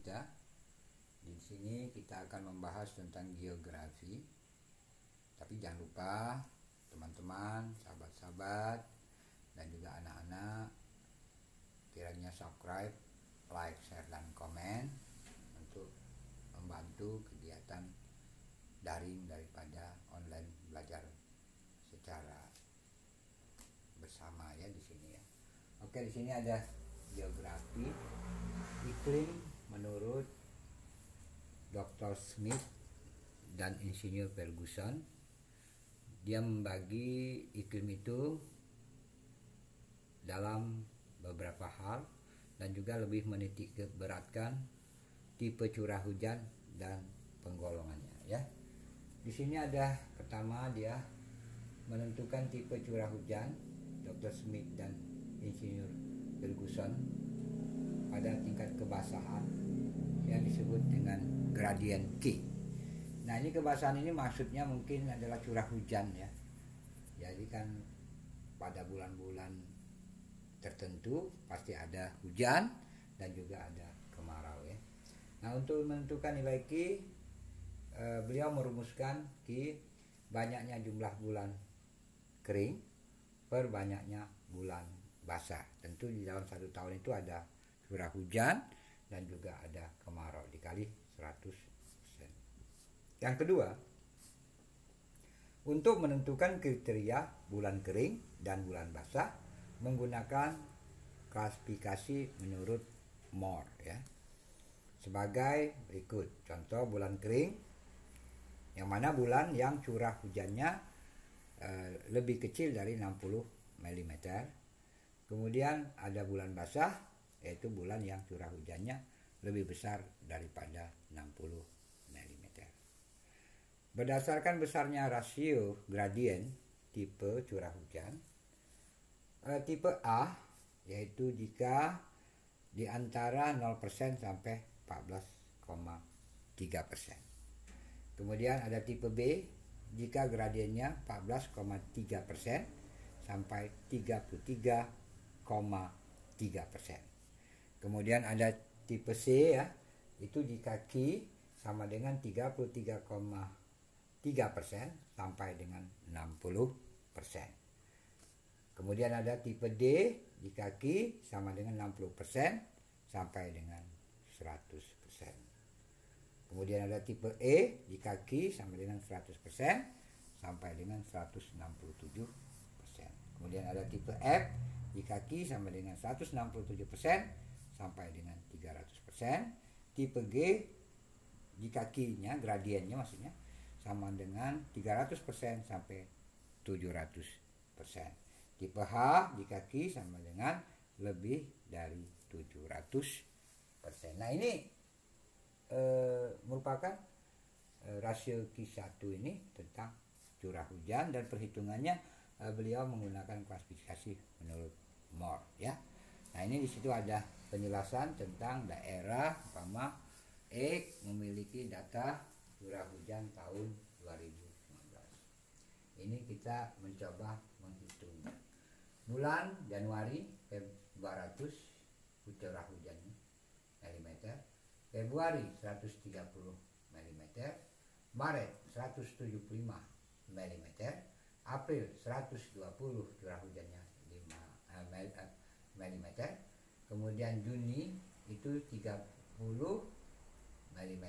kita. Di sini kita akan membahas tentang geografi. Tapi jangan lupa teman-teman, sahabat-sahabat, dan juga anak-anak kiranya subscribe, like, share, dan komen untuk membantu kegiatan daring daripada online belajar secara bersama ya di sini ya. Oke, di sini ada geografi iklim menurut Dr. Smith dan Insinyur Ferguson. Dia membagi iklim itu dalam beberapa hal dan juga lebih menitik beratkan tipe curah hujan dan penggolongannya ya. Di sini ada pertama dia menentukan tipe curah hujan Dr. Smith dan Insinyur Ferguson pada tingkat kebasahan yang disebut dengan gradient K. Nah, ini kebasahan ini maksudnya mungkin adalah curah hujan ya. Jadi kan pada bulan-bulan tertentu pasti ada hujan dan juga ada kemarau ya. Nah, untuk menentukan nilai Q, beliau merumuskan Q banyaknya jumlah bulan kering per banyaknya bulan basah. Tentu di dalam satu tahun itu ada curah hujan dan juga ada kemarau dikali 100%. Yang kedua, untuk menentukan kriteria bulan kering dan bulan basah menggunakan klasifikasi menurut Moore ya. Sebagai berikut. Contoh bulan kering, yang mana bulan yang curah hujannya lebih kecil dari 60 mm. Kemudian ada bulan basah, yaitu bulan yang curah hujannya lebih besar daripada 60 mm. Berdasarkan besarnya rasio gradien tipe curah hujan, tipe A yaitu jika di antara 0% sampai 14,3%. Kemudian ada tipe B jika gradiennya 14,3% sampai 33,3%. Kemudian ada tipe C ya, itu jika Q sama dengan 33,3% sampai dengan 60%. Kemudian ada tipe D jika Q sama dengan 60% sampai dengan 100%. Kemudian ada tipe E jika Q sama dengan 100% sampai dengan 167%. Kemudian ada tipe F jika Q sama dengan 167% sampai dengan 300%. Tipe G jika Q-nya, gradiennya maksudnya, sama dengan 300% sampai 700%. Tipe H jika Q sama dengan lebih dari 700%. Nah, ini merupakan rasio Q1 ini tentang curah hujan dan perhitungannya beliau menggunakan klasifikasi menurut Moore ya. Nah, ini di situ ada penjelasan tentang daerah umpama X memiliki data curah hujan tahun 2019. Ini kita mencoba menghitung bulan Januari Februari curah hujannya mm, Februari 130 mm, Maret 175 mm, April 120 curah hujannya 5 mm, kemudian Juni itu 30 mm,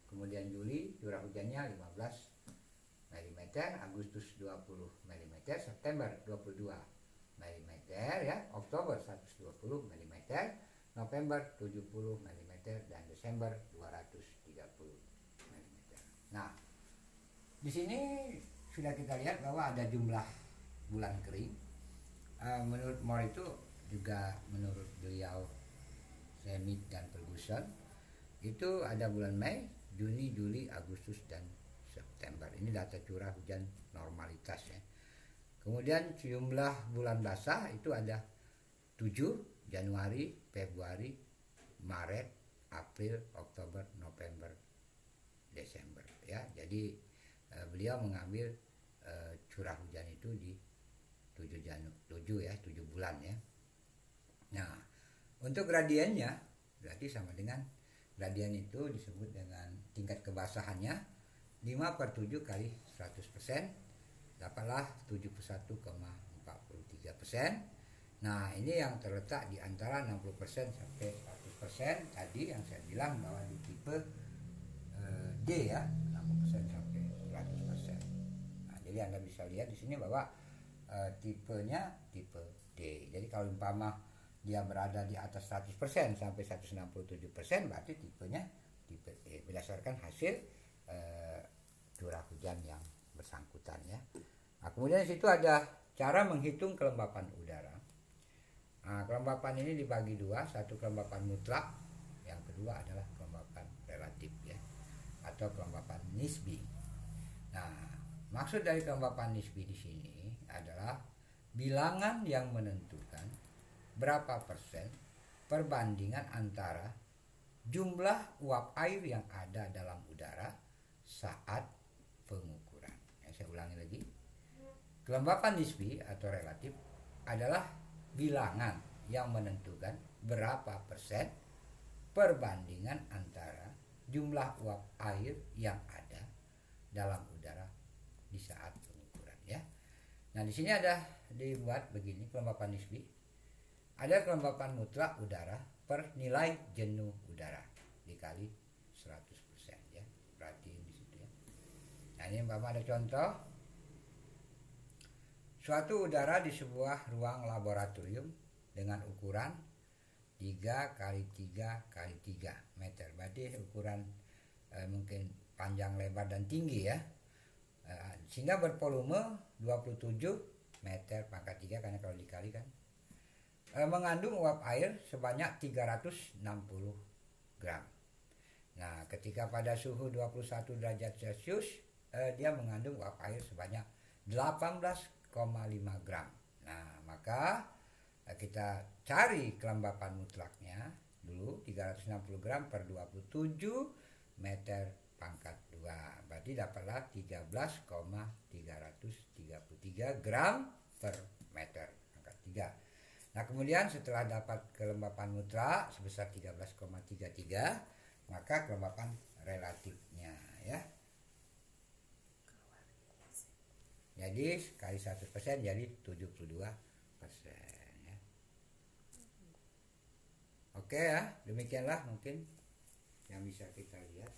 kemudian Juli curah hujannya 15 mm, Agustus 20 mm, September 22 mm ya, Oktober 120 mm, November 70 mm, dan Desember 230 mm. Nah, di sini sudah kita lihat bahwa ada jumlah bulan kering. Menurut Moore itu juga menurut beliau Smith dan Ferguson itu ada bulan Mei, Juni, Juli, Agustus, dan September. Ini data curah hujan normalitas ya. Kemudian jumlah bulan basah itu ada 7, Januari, Februari, Maret, April, Oktober, November, Desember ya. Jadi beliau mengambil curah hujan itu di 7 bulan ya. Nah, untuk gradiennya berarti sama dengan gradian itu disebut dengan tingkat kebasahannya 5/7 kali 100%, dapatlah 71,43%. Nah, ini yang terletak di antara 60% sampai 100% tadi yang saya bilang bahwa di tipe D ya, 60% sampai 100%. Nah, jadi Anda bisa lihat di sini bahwa tipenya tipe D. Jadi kalau umpama dia berada di atas 100% sampai 167%, berarti tipenya tipe E berdasarkan hasil curah hujan yang bersangkutan ya. Nah, kemudian di situ ada cara menghitung kelembapan udara. Nah, kelembapan ini dibagi dua, satu kelembapan mutlak, yang kedua adalah kelembapan relatif ya, atau kelembapan nisbi. Nah, maksud dari kelembapan nisbi di sini adalah bilangan yang menentukan berapa persen perbandingan antara jumlah uap air yang ada dalam udara saat pengukuran. Saya ulangi lagi. Kelembapan nisbi atau relatif adalah bilangan yang menentukan berapa persen perbandingan antara jumlah uap air yang ada dalam udara di saat pengukuran ya. Nah, di sini ada dibuat begini kelembapan nisbi. Ada kelembapan mutlak udara per nilai jenuh udara dikali 100% ya. Perhatiin di situ ya. Nah, ini Bapak ada contoh. Suatu udara di sebuah ruang laboratorium dengan ukuran 3 kali 3 kali 3 meter. Berarti ukuran mungkin panjang, lebar, dan tinggi ya. Sehingga bervolume 27 meter pangkat 3 karena kalau dikali kan. Mengandung uap air sebanyak 360 gram. Nah, ketika pada suhu 21 derajat Celcius dia mengandung uap air sebanyak 18,5 gram. Nah, maka kita cari kelembapan mutlaknya dulu 360 gram per 27 meter pangkat 2. Berarti dapatlah 13,333 gram per meter pangkat 3. Nah, kemudian setelah dapat kelembapan mutlak sebesar 13,33, maka kelembapan relatifnya ya. Jadi kali 100% jadi 72% ya. Oke ya, demikianlah mungkin yang bisa kita lihat.